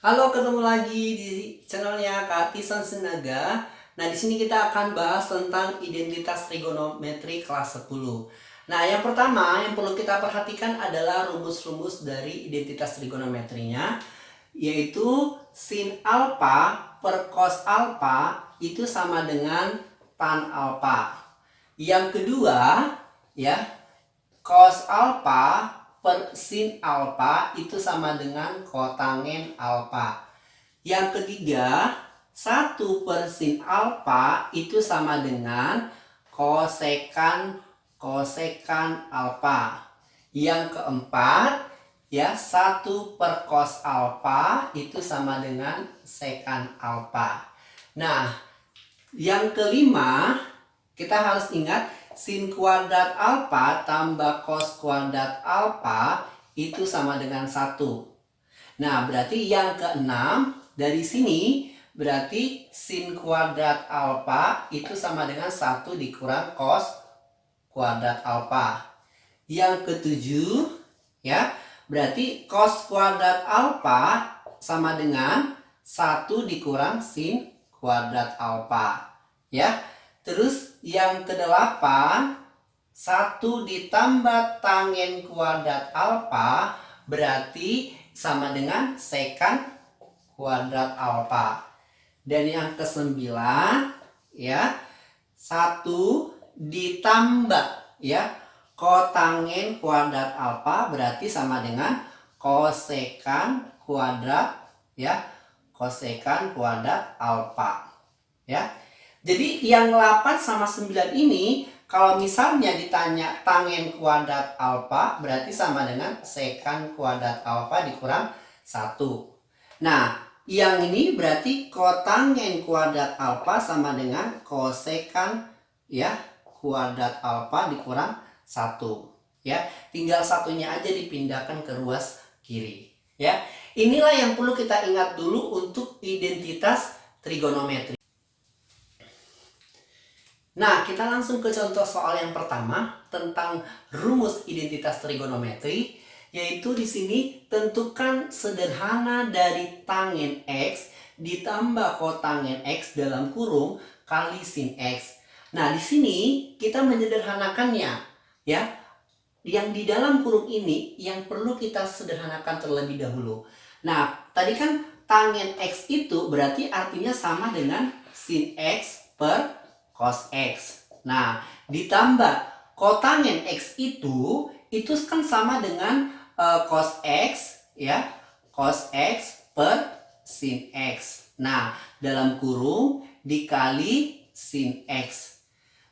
Halo, ketemu lagi di channelnya Kak Tisan Sinaga. Nah, di sini kita akan bahas tentang identitas trigonometri kelas 10. Nah, yang pertama yang perlu kita perhatikan adalah rumus-rumus dari identitas trigonometrinya, yaitu sin alfa per cos alfa itu sama dengan tan alfa. Yang kedua, ya, cos alfa per sin alfa itu sama dengan kotangen alfa. Yang ketiga, 1 per sin alfa itu sama dengan kosekan alfa. Yang keempat, ya, 1 per cos alfa itu sama dengan sekan alfa. Nah, yang kelima, kita harus ingat sin kuadrat alfa tambah cos kuadrat alfa itu sama dengan 1. Nah, berarti yang keenam, dari sini berarti sin kuadrat alfa itu sama dengan 1 dikurang cos kuadrat alfa. Yang ketujuh, ya, berarti cos kuadrat alfa sama dengan 1 dikurang sin kuadrat alfa. Ya, terus yang kedelapan, 1 ditambah tangen kuadrat alfa berarti sama dengan sekan kuadrat alfa. Dan yang kesembilan, ya, 1 ditambah, ya, kotangen kuadrat alfa berarti sama dengan kosekan kuadrat, ya, kosekan kuadrat alfa. Ya. Jadi yang 8 sama 9 ini kalau misalnya ditanya tangen kuadrat alfa berarti sama dengan sekan kuadrat alfa dikurang 1. Nah, yang ini berarti kotangen kuadrat alfa sama dengan kosekan, ya, kuadrat alfa dikurang 1. Ya, tinggal satunya aja dipindahkan ke ruas kiri. Ya, inilah yang perlu kita ingat dulu untuk identitas trigonometri. Nah, kita langsung ke contoh soal yang pertama tentang rumus identitas trigonometri, yaitu di sini tentukan sederhana dari tangen X ditambah kotangen X dalam kurung kali sin X. Nah, di sini kita menyederhanakannya, ya. Yang di dalam kurung ini yang perlu kita sederhanakan terlebih dahulu. Nah, tadi kan tangen X itu berarti artinya sama dengan sin X per cos X. Nah, ditambah kotangen X itu kan sama dengan cos X, ya, cos X per sin X. Nah, dalam kurung dikali sin X.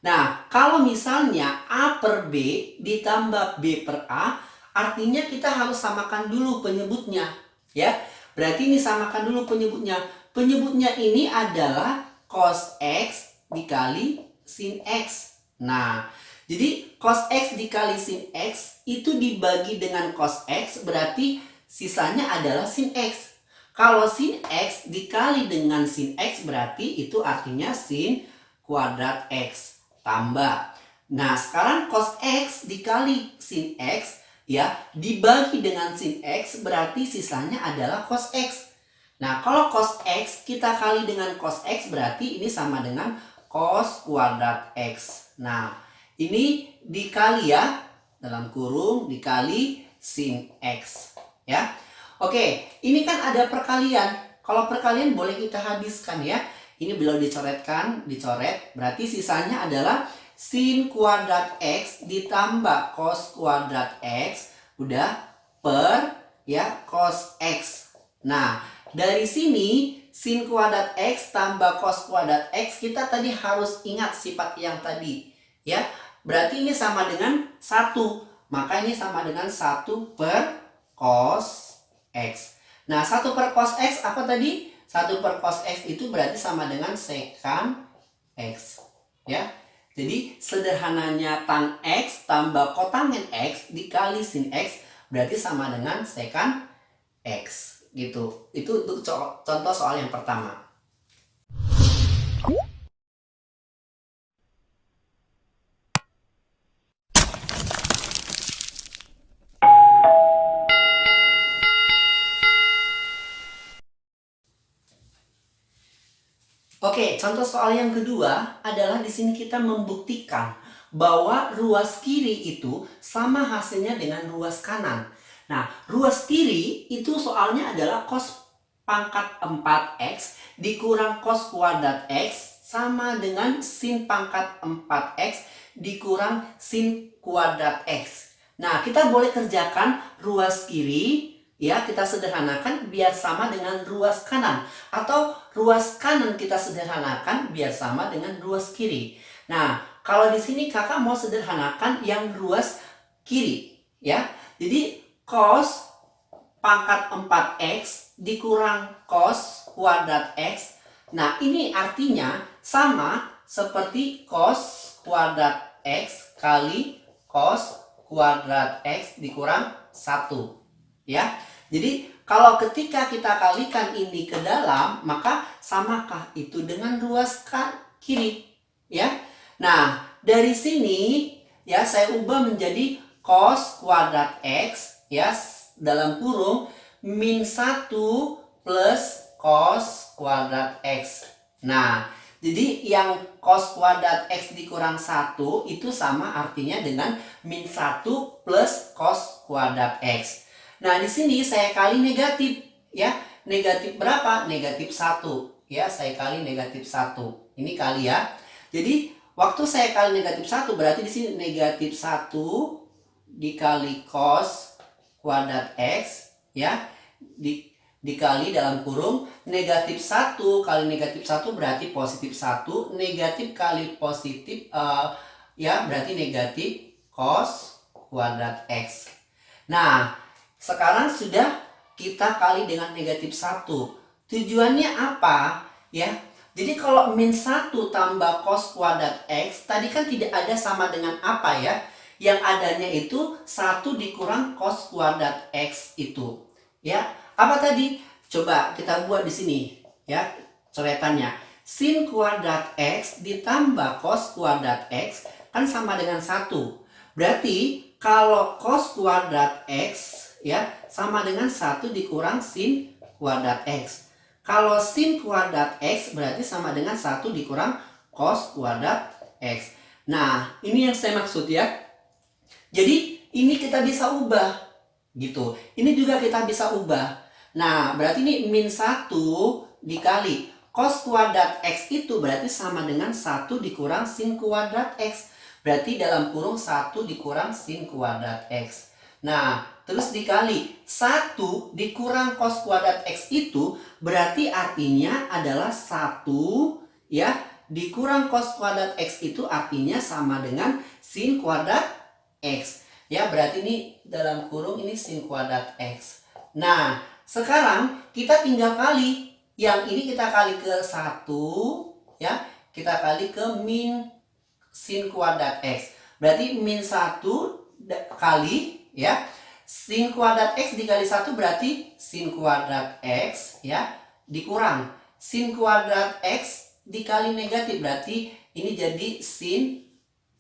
Nah, kalau misalnya A per B ditambah B per A, artinya kita harus samakan dulu penyebutnya, ya. Berarti ini samakan dulu penyebutnya. Penyebutnya ini adalah cos X dikali sin X. Nah, jadi cos X dikali sin X itu dibagi dengan cos X berarti sisanya adalah sin X. Kalau sin X dikali dengan sin X berarti itu artinya sin kuadrat X tambah. Nah, sekarang cos X dikali sin X, ya, dibagi dengan sin X berarti sisanya adalah cos X. Nah, kalau cos X kita kali dengan cos X berarti ini sama dengan cos kuadrat X. Nah, ini dikali, ya, dalam kurung dikali sin X, ya. Oke, ini kan ada perkalian. Kalau perkalian boleh kita habiskan, ya. Ini belum dicoretkan, dicoret. Berarti sisanya adalah sin kuadrat X ditambah cos kuadrat X udah per, ya, cos X. Nah, dari sini sin kuadrat X tambah cos kuadrat X kita tadi harus ingat sifat yang tadi, ya. Berarti ini sama dengan 1. Maka ini sama dengan 1 per cos X. Nah, 1 per cos X apa tadi? 1 per cos X itu berarti sama dengan sekan X, ya. Jadi sederhananya tan X tambah kotangen X dikali sin X berarti sama dengan sekan X, gitu. Itu untuk contoh soal yang pertama. Oke, contoh soal yang kedua adalah di sini kita membuktikan bahwa ruas kiri itu sama hasilnya dengan ruas kanan. Nah, ruas kiri itu soalnya adalah cos pangkat 4x dikurang cos kuadrat x sama dengan sin pangkat 4x dikurang sin kuadrat x. Nah, kita boleh kerjakan ruas kiri, ya, kita sederhanakan biar sama dengan ruas kanan. Atau ruas kanan kita sederhanakan biar sama dengan ruas kiri. Nah, kalau di sini kakak mau sederhanakan yang ruas kiri, ya. Jadi cos pangkat 4x dikurang cos kuadrat x. Nah, ini artinya sama seperti cos kuadrat x kali cos kuadrat x dikurang 1. Ya. Jadi, kalau ketika kita kalikan ini ke dalam, maka samakah itu dengan ruas kiri? Ya. Nah, dari sini ya saya ubah menjadi cos kuadrat x ya dalam kurung min 1 plus cos kuadrat x. Nah, jadi yang cos kuadrat x dikurang 1 itu sama artinya dengan min 1 plus cos kuadrat x. Nah, di sini saya kali negatif ya. Negatif berapa? Negatif 1. Ya, saya kali negatif 1. Ini kali ya. Jadi, waktu saya kali negatif 1 berarti di sini negatif 1 dikali cos kuadrat x ya dikali dalam kurung negatif 1 kali negatif 1 berarti positif 1, negatif kali positif ya berarti negatif cos kuadrat x. Nah, sekarang sudah kita kali dengan negatif 1. Tujuannya apa? Ya, jadi kalau min 1 tambah cos kuadrat x tadi kan tidak ada sama dengan apa ya? Yang adanya itu 1 dikurang cos kuadrat x itu. Ya, apa tadi? Coba kita buat di sini ya coretannya. Sin kuadrat x ditambah cos kuadrat x kan sama dengan 1. Berarti kalau cos kuadrat x ya sama dengan 1 dikurang sin kuadrat x. Kalau sin kuadrat x berarti sama dengan 1 dikurang cos kuadrat x. Nah, ini yang saya maksud ya. Jadi ini kita bisa ubah gitu. Ini juga kita bisa ubah. Nah, berarti ini min 1 dikali cos kuadrat x itu berarti sama dengan 1 dikurang sin kuadrat x. Berarti dalam kurung 1 dikurang sin kuadrat x. Nah, terus dikali 1 dikurang cos kuadrat x itu berarti artinya adalah 1 ya dikurang cos kuadrat x itu artinya sama dengan sin kuadrat x. Ya, berarti ini dalam kurung ini sin kuadrat x. Nah, sekarang kita tinggal kali. Yang ini kita kali ke 1 ya. Kita kali ke min sin kuadrat x. Berarti min 1 kali ya sin kuadrat x dikali 1 berarti sin kuadrat x ya dikurang sin kuadrat x dikali negatif berarti ini jadi sin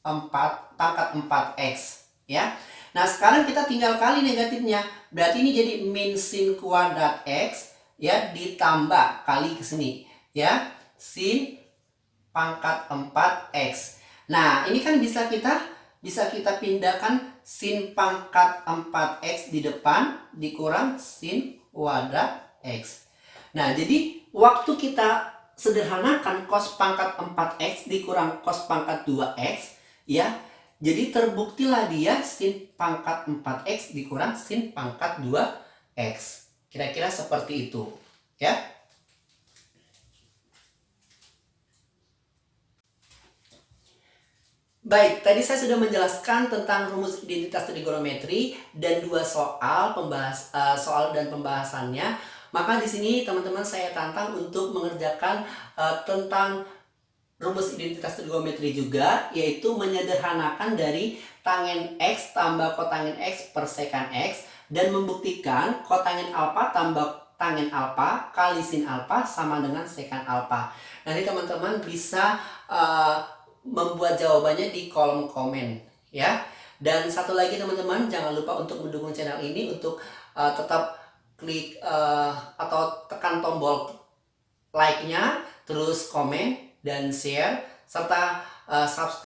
4 pangkat 4x ya. Nah, sekarang kita tinggal kali negatifnya. Berarti ini jadi min sin kuadrat x ya ditambah kali ke sini ya sin pangkat 4x. Nah, ini kan bisa kita pindahkan sin pangkat 4x di depan dikurang sin kuadrat x. Nah, jadi waktu kita sederhanakan cos pangkat 4x dikurang cos pangkat 2x ya. Jadi terbuktilah dia sin pangkat 4x dikurang sin pangkat 2x. Kira-kira seperti itu ya. Baik, tadi saya sudah menjelaskan tentang rumus identitas trigonometri dan dua soal soal dan pembahasannya. Maka di sini teman-teman saya tantang untuk mengerjakan tentang rumus identitas trigonometri juga, yaitu menyederhanakan dari tangen x tambah kotangen x per sekan x dan membuktikan kotangen alfa tambah tangen alfa kali sin alfa sama dengan sekan alfa. Nanti teman-teman bisa membuat jawabannya di kolom komen ya. Dan satu lagi teman-teman, jangan lupa untuk mendukung channel ini untuk tetap klik atau tekan tombol like-nya, terus komen dan share serta subscribe